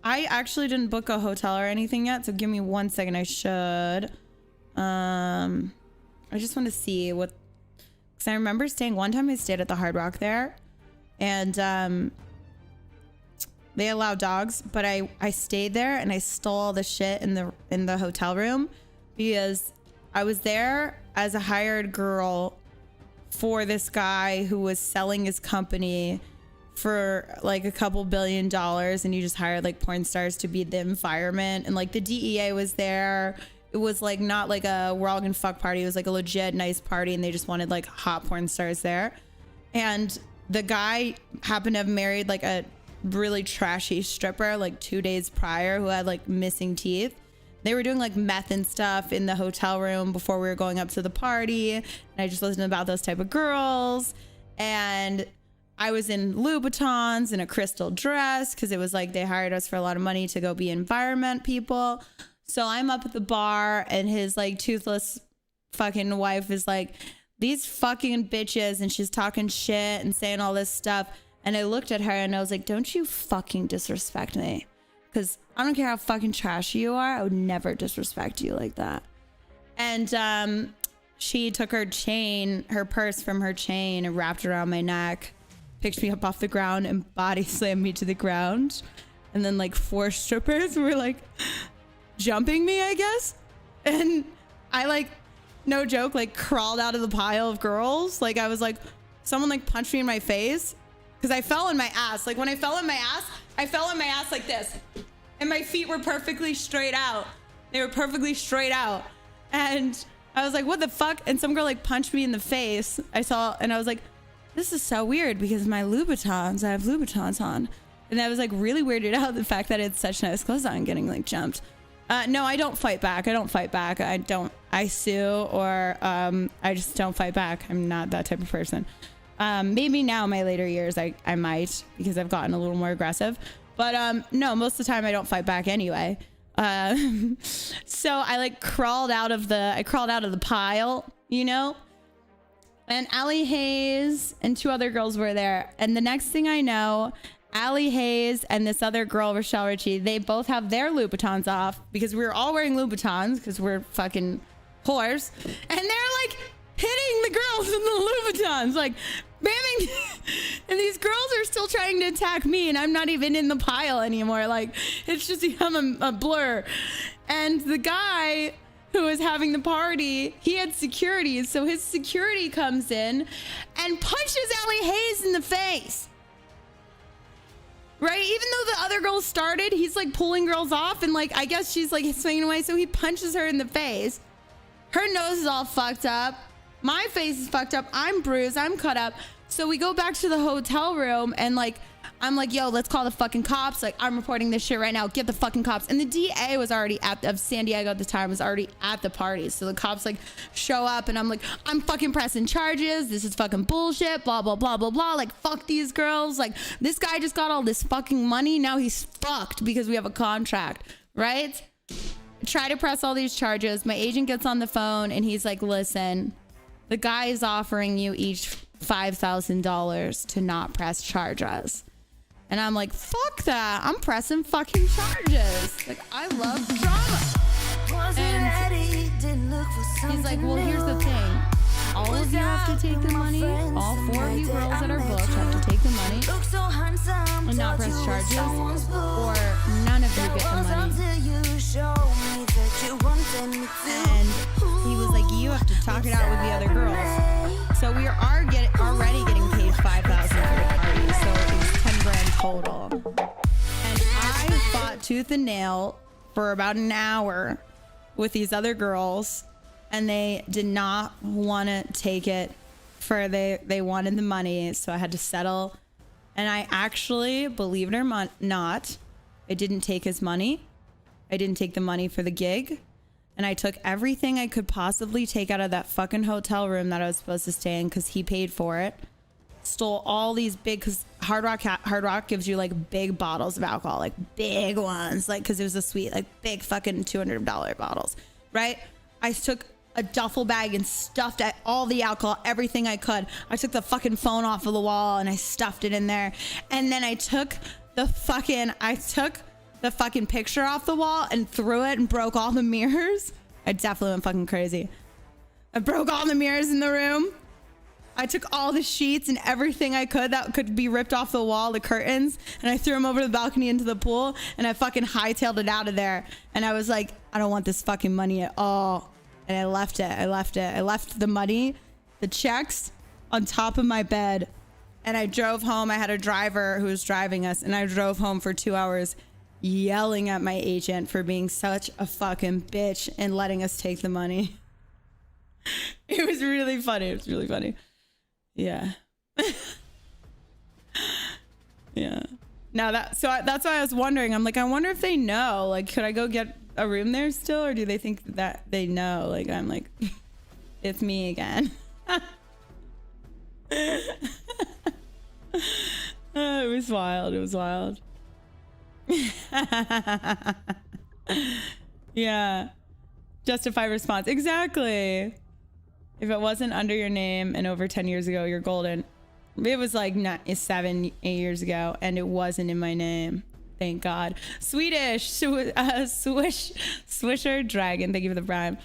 I actually didn't book a hotel or anything yet, so give me 1 second. I should. I just want to see what, because I remember staying one time. I stayed at the Hard Rock there, and they allow dogs, but I stayed there and I stole all the shit in the hotel room because I was there as a hired girl for this guy who was selling his company for like a couple $2 billion, and he just hired like porn stars to be the environment, and like the DEA was there. It was like not like a we're all gonna fuck party. It was like a legit nice party, and they just wanted like hot porn stars there. And the guy happened to have married like a really trashy stripper like 2 days prior who had like missing teeth. They were doing like meth and stuff in the hotel room before we were going up to the party, and I just listened about those type of girls. And I was in Louboutins in a crystal dress because it was like they hired us for a lot of money to go be environment people. So I'm up at the bar, and his like toothless fucking wife is like, these fucking bitches, and she's talking shit and saying all this stuff. And I looked at her and I was like, don't you fucking disrespect me, because I don't care how fucking trashy you are, I would never disrespect you like that. And she took her chain, her purse from her chain, and wrapped it around my neck, picked me up off the ground and body slammed me to the ground. And then like 4 strippers were like jumping me, I guess. And I like, no joke, like crawled out of the pile of girls. Like I was like, someone like punched me in my face because I fell on my ass. Like when I fell on my ass, I fell on my ass like this. And my feet were perfectly straight out. They were perfectly straight out. And I was like, what the fuck? And some girl like punched me in the face. I saw, and I was like, this is so weird because my Louboutins, I have Louboutins on. And I was like really weirded out the fact that it's such nice clothes on getting like jumped. No, I don't fight back. I sue, or I just don't fight back. I'm not that type of person. Maybe now in my later years I might, because I've gotten a little more aggressive. But no, most of the time I don't fight back anyway. So I like crawled out of the pile, you know? And Allie Hayes and 2 other girls were there. And the next thing I know, Allie Hayes and this other girl, Rochelle Ritchie, they both have their Louboutins off because we were all wearing Louboutins because we're fucking whores. And they're like hitting the girls in the Louboutins, like bamming. And these girls are still trying to attack me, and I'm not even in the pile anymore. Like it's just become a blur. And the guy who was having the party, he had security, so his security comes in and punches Allie Hayes in the face. Right? Even though the other girl started, he's like pulling girls off, and like I guess she's like swinging away, so he punches her in the face. Her nose is all fucked up. My face is fucked up. I'm bruised. I'm cut up. So we go back to the hotel room, and like I'm like, yo, let's call the fucking cops. Like, I'm reporting this shit right now. Get the fucking cops. And the DA was already of San Diego at the time, was already at the party. So the cops like show up, and I'm like, I'm fucking pressing charges. This is fucking bullshit. Blah, blah, blah, blah, blah. Like, fuck these girls. Like, this guy just got all this fucking money. Now he's fucked because we have a contract, right? Try to press all these charges. My agent gets on the phone, and he's like, listen, the guy is offering you each $5,000 to not press charges. And I'm like, fuck that. I'm pressing fucking charges. Like, I love drama. And he's like, well, here's the thing. All of you have to take the money. All 4 of you girls that are booked have to take the money and not press charges, or none of you get the money. And he was like, you have to talk it out with the other girls. So we are already getting paid $5,000 for the party. So it was 10 grand total. And I fought tooth and nail for about an hour with these other girls, and they did not want to take it for they wanted the money. So I had to settle. And I actually, believe it or not, I didn't take his money. I didn't take the money for the gig. And I took everything I could possibly take out of that fucking hotel room that I was supposed to stay in because he paid for it. Stole all these big, because Hard Rock gives you like big bottles of alcohol, like big ones, like because it was a suite, like big fucking $200 bottles, right? I took a duffel bag and stuffed all the alcohol, everything I could. I took the fucking phone off of the wall and I stuffed it in there. And then I took the the fucking picture off the wall and threw it and broke all the mirrors. I definitely went fucking crazy. I broke all the mirrors in the room. I took all the sheets and everything I could that could be ripped off the wall, the curtains, and I threw them over the balcony into the pool, and I fucking hightailed it out of there. And I was like, I don't want this fucking money at all. And I left it. I left the money, the checks on top of my bed. And I drove home. I had a driver who was driving us, and I drove home for 2 hours yelling at my agent for being such a fucking bitch and letting us take the money. It was really funny. It was really funny. Yeah. Yeah. Now that's why I was wondering. I'm like, I wonder if they know. Like, could I go get a room there still, or do they think that they know? Like, I'm like, it's me again. It was wild. It was wild. Yeah. Justify response. Exactly. If it wasn't under your name and over 10 years ago, you're golden. It was like 7, 8 years ago, and it wasn't in my name. Thank God. Swedish. Swisher Dragon. Thank you for the prime.